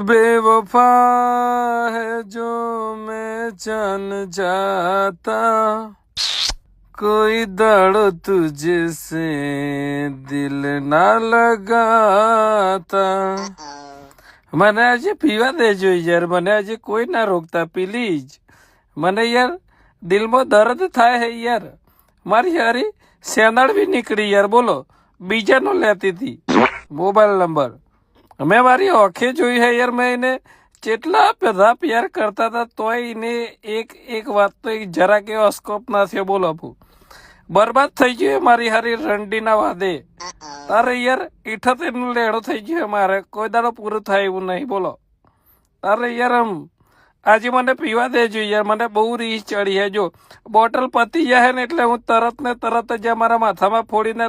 बेवफा है जो मैं जान जाता कोई दाड़ो तुझसे दिल ना लगाता। મને આજે પીવા દેજો યાર, મને આજે કોઈ ના રોકતા પ્લીઝ. મને યાર દિલમાં દર્દ થાય હે યાર. મારી યારી સેનાળ બી નીકળી યાર. બોલો બીજાનો લેતી હતી મોબાઈલ નંબર. મેં મારી ઓખે જોઈ હે યાર. મેં એને જેટલા બધા પ્યાર કરતા હતા તોય એને એક વાત તો જરા કે સ્કોપ ના થયો. બોલો બરબાદ થઈ ગયું મારી હારી રંડીના વાદે. તારે યાર 78 લેડો થઈ ગયો મારે. કોઈ દાડો પૂરું થાય એવું નહીં. બોલો તારે યાર આજે મને પીવા દેજો યાર. મને બહુ રીસ ચડી હે. જો બોટલ પતી જાય ને એટલે હું તરત ને તરત જ મારા માથામાં ફોડીને